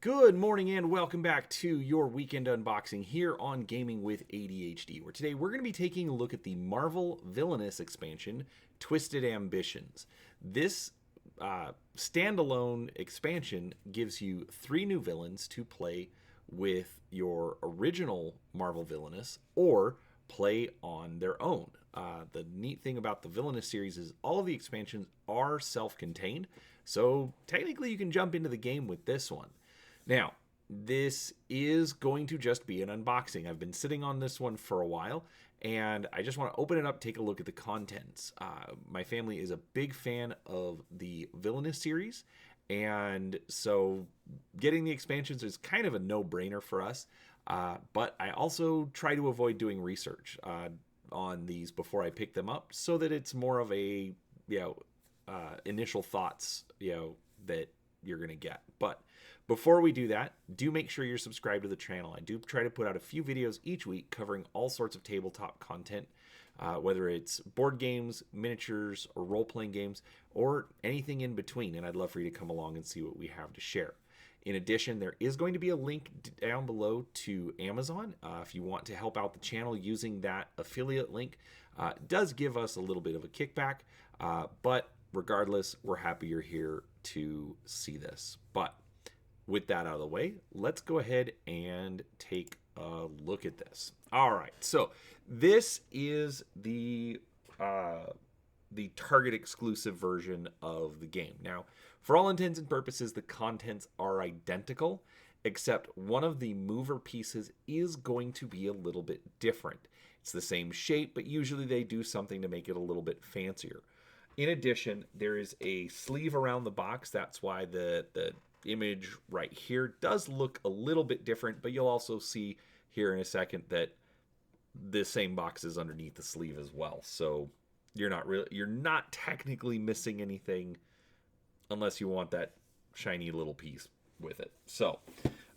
Good morning and welcome back to your weekend unboxing here on Gaming with ADHD, where today we're going to be taking a look at the Marvel Villainous expansion, Twisted Ambitions. This standalone expansion gives you 3 new villains to play with your original Marvel Villainous or play on their own. The neat thing about the Villainous series is all of the expansions are self-contained, so technically you can jump into the game with this one. Now, this is going to just be an unboxing. I've been sitting on this one for a while, and I just want to open it up, take a look at the contents. My family is a big fan of the Villainous series, and so getting the expansions is kind of a no-brainer for us. But I also try to avoid doing research on these before I pick them up, so that it's more of a initial thoughts that you're gonna get. But before we do that, do make sure you're subscribed to the channel. I do try to put out a few videos each week covering all sorts of tabletop content, whether it's board games, miniatures, or role-playing games, or anything in between, and I'd love for you to come along and see what we have to share. In addition, there is going to be a link down below to Amazon if you want to help out the channel using that affiliate link. It does give us a little bit of a kickback, but regardless, we're happy you're here to see this. But with that out of the way, let's go ahead and take a look at this. All right, so this is the Target exclusive version of the game. Now, for all intents and purposes, the contents are identical, except one of the mover pieces is going to be a little bit different. It's the same shape, but usually they do something to make it a little bit fancier. In addition, there is a sleeve around the box. That's why the image right here does look a little bit different, but you'll also see here in a second that the same box is underneath the sleeve as well. So you're not technically missing anything unless you want that shiny little piece with it. So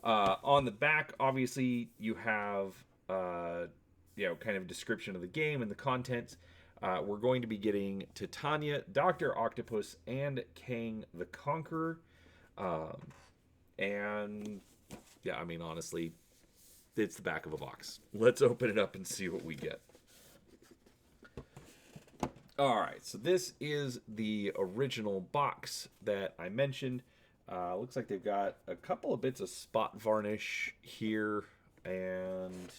on the back, obviously you have kind of description of the game and the contents. We're going to be getting Titania, Dr. Octopus, and Kang the Conqueror. And yeah, I mean, honestly, it's the back of a box. Let's open it up and see what we get. All right, so this is the original box that I mentioned. Looks like they've got a couple of bits of spot varnish here and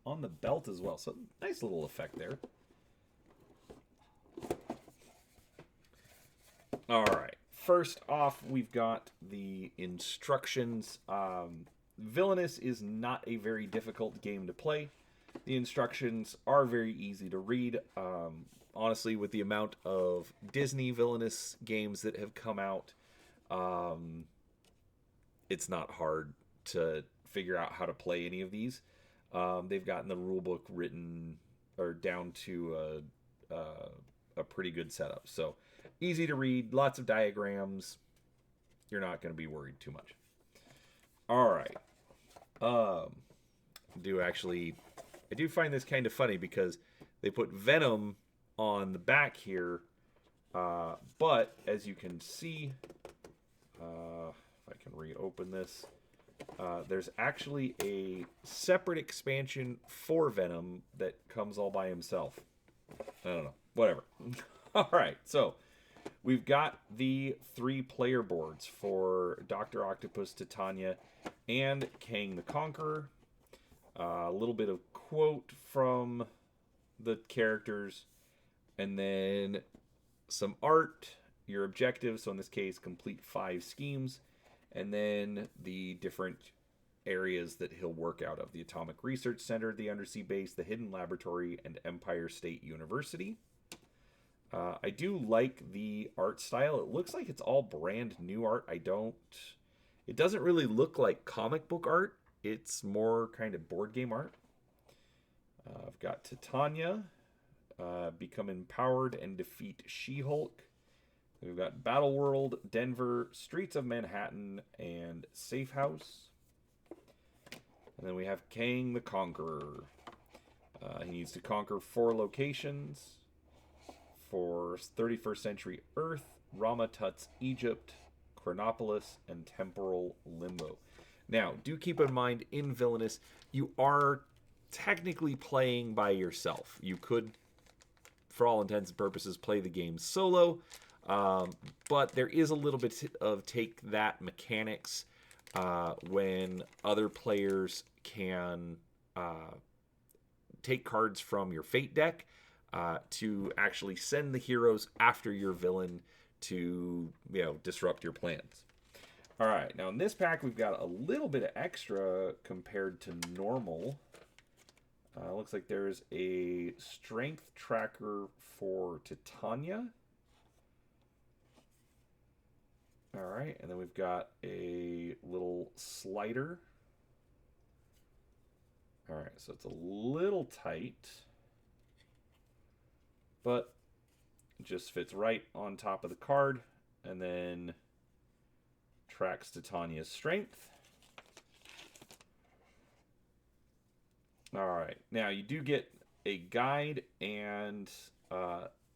on the belt as well. So nice little effect there. All right. First off, we've got the instructions. Villainous is not a very difficult game to play. The instructions are very easy to read. Honestly, with the amount of Disney Villainous games that have come out, it's not hard to figure out how to play any of these. They've gotten the rulebook written or down to a pretty good setup. So easy to read, lots of diagrams. You're not going to be worried too much. All right. I do find this kind of funny because they put Venom on the back here, but as you can see, if I can reopen this, there's actually a separate expansion for Venom that comes all by himself. I don't know. Whatever. All right, so we've got the 3 player boards for Dr. Octopus, Titania, and Kang the Conqueror. A little bit of quote from the characters, and then some art, your objectives, so in this case, complete 5 schemes, and then the different areas that he'll work out of: the Atomic Research Center, the Undersea Base, the Hidden Laboratory, and Empire State University. I do like the art style. It looks like it's all brand new art. It doesn't really look like comic book art. It's more kind of board game art. I've got Titania, become empowered and defeat She-Hulk. We've got Battle World, Denver, Streets of Manhattan, and Safe House. And then we have Kang the Conqueror. He needs to conquer 4 locations for 31st century Earth, Ramatut's Egypt, Chronopolis, and Temporal Limbo. Now, do keep in mind, in Villainous, you are technically playing by yourself. You could, for all intents and purposes, play the game solo, but there is a little bit of take that mechanics when other players can take cards from your fate deck to actually send the heroes after your villain to, disrupt your plans. All right, now in this pack we've got a little bit of extra compared to normal. Looks like there's a strength tracker for Titania. All right, and then we've got a little slider. All right, so it's a little tight, but it just fits right on top of the card, and then tracks Titania's strength. All right, now you do get a guide and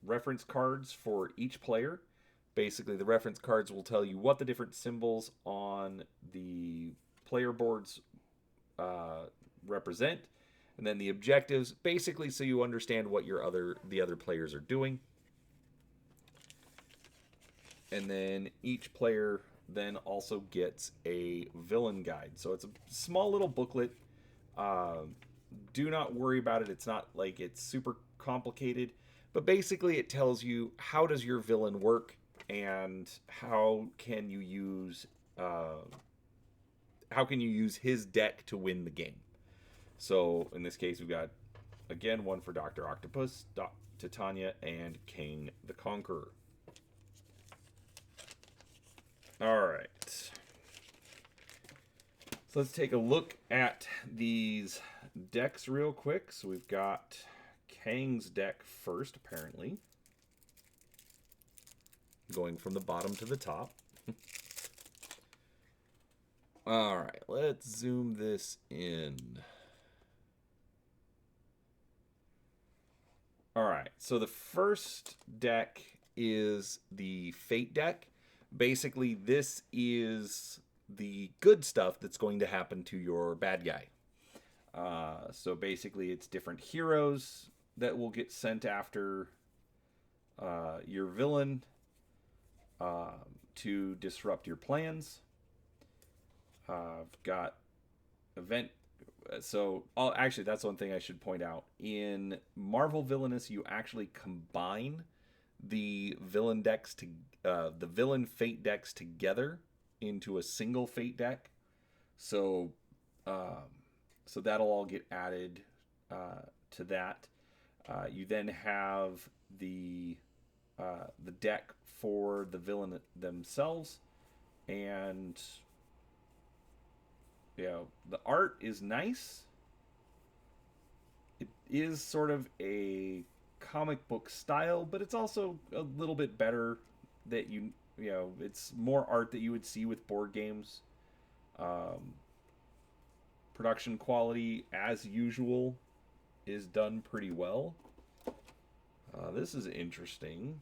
reference cards for each player. Basically, the reference cards will tell you what the different symbols on the player boards represent, and then the objectives, basically, so you understand what the other players are doing. And then each player then also gets a villain guide. So it's a small little booklet. Do not worry about it. It's not like it's super complicated, but basically it tells you how does your villain work and how can you use his deck to win the game. So in this case, we've got, again, one for Dr. Octopus, Titania, and King the Conqueror. All right. So let's take a look at these decks real quick. So we've got Kang's deck first, apparently. Going from the bottom to the top. All right, let's zoom this in. All right, so the first deck is the Fate deck. Basically, this is the good stuff that's going to happen to your bad guy. So basically, it's different heroes that will get sent after your villain to disrupt your plans. I've got event. So, actually, that's one thing I should point out. In Marvel Villainous, you actually combine the villain decks to the villain fate decks together into a single fate deck. So, so that'll all get added to that. You then have the deck for the villain themselves, and the art is nice. It is sort of a comic book style, but it's also a little bit better that it's more art that you would see with board games. Production quality, as usual, is done pretty well. This is interesting.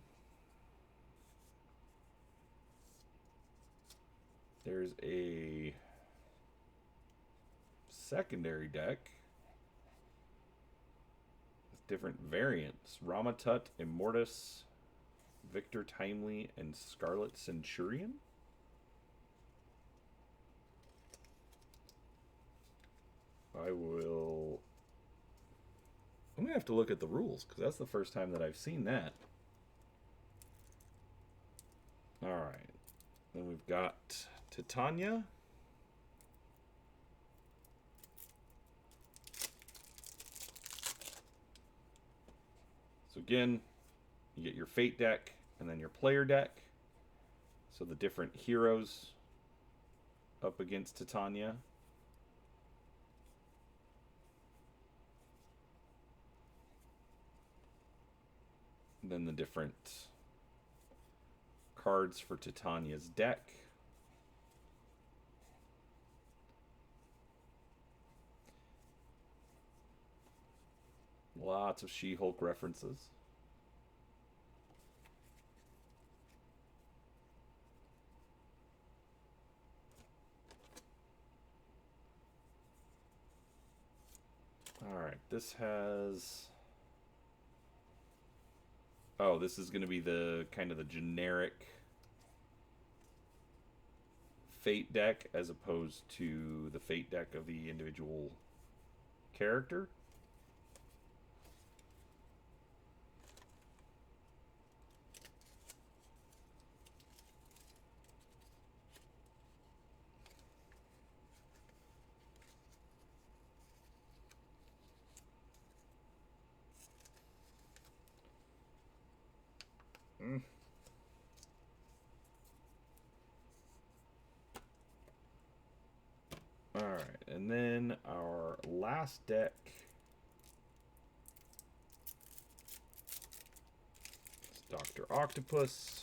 There's a secondary deck with different variants. Ramatut, Immortus, Victor Timely, and Scarlet Centurion. I'm going to have to look at the rules, because that's the first time that I've seen that. Alright. Then we've got Titania. So again, you get your Fate deck, and then your player deck. So the different heroes up against Titania. And then the different cards for Titania's deck. Lots of She-Hulk references. This has... Oh, this is going to be the kind of the generic Fate deck as opposed to the Fate deck of the individual character. Mm. Alright, and then our last deck is Dr. Octopus.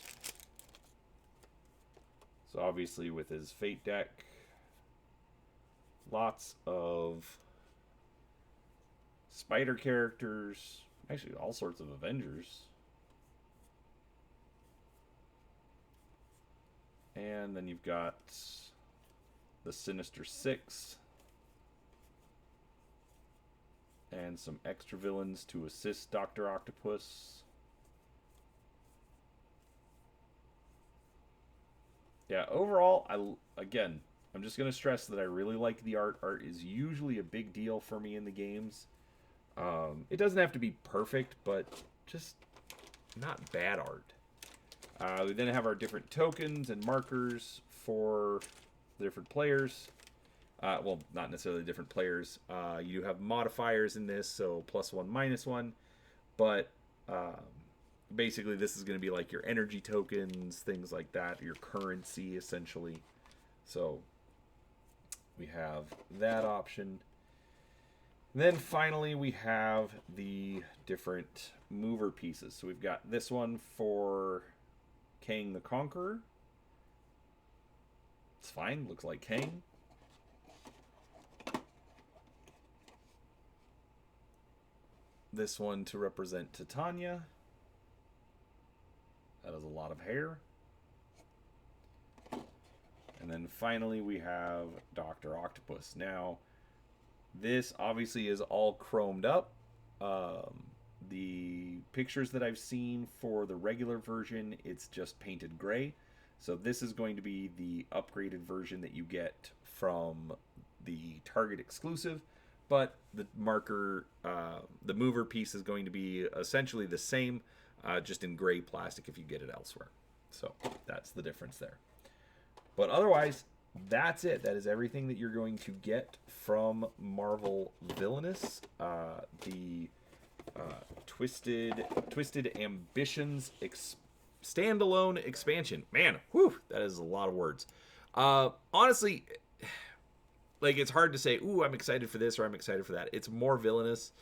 So obviously with his Fate deck, lots of Spider characters, actually all sorts of Avengers. And then you've got the Sinister Six and some extra villains to assist Dr. Octopus. Yeah, overall, I'm just going to stress that I really like the art. Art is usually a big deal for me in the games. It doesn't have to be perfect, but just not bad art. We then have our different tokens and markers for the different players. Well, not necessarily different players. You have modifiers in this, so +1, -1. But basically, this is going to be like your energy tokens, things like that, your currency, essentially. So we have that option. And then finally, we have the different mover pieces. So we've got this one for Kang the Conqueror. It's fine, looks like Kang. This one to represent Titania. That is a lot of hair. And then finally we have Dr. Octopus. Now, this obviously is all chromed up. The pictures that I've seen for the regular version, it's just painted gray. So this is going to be the upgraded version that you get from the Target exclusive. But the marker, the mover piece is going to be essentially the same, just in gray plastic if you get it elsewhere. So that's the difference there. But otherwise, that's it. That is everything that you're going to get from Marvel Villainous. The Twisted Ambitions standalone expansion. Man, whew, that is a lot of words. Honestly, like, it's hard to say, ooh, I'm excited for this or I'm excited for that. It's more Villainous.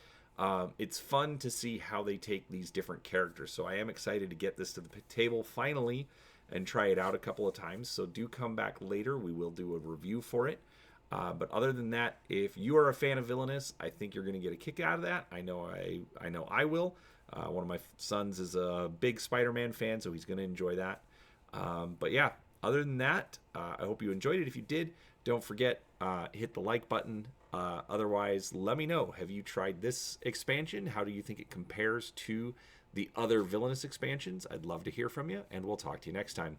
It's fun to see how they take these different characters. So I am excited to get this to the table finally and try it out a couple of times. So do come back later. We will do a review for it. But other than that, if you are a fan of Villainous, I think you're going to get a kick out of that. I know I will. One of my sons is a big Spider-Man fan, so he's going to enjoy that. But yeah, other than that, I hope you enjoyed it. If you did, don't forget, hit the like button. Otherwise, let me know. Have you tried this expansion? How do you think it compares to the other Villainous expansions? I'd love to hear from you, and we'll talk to you next time.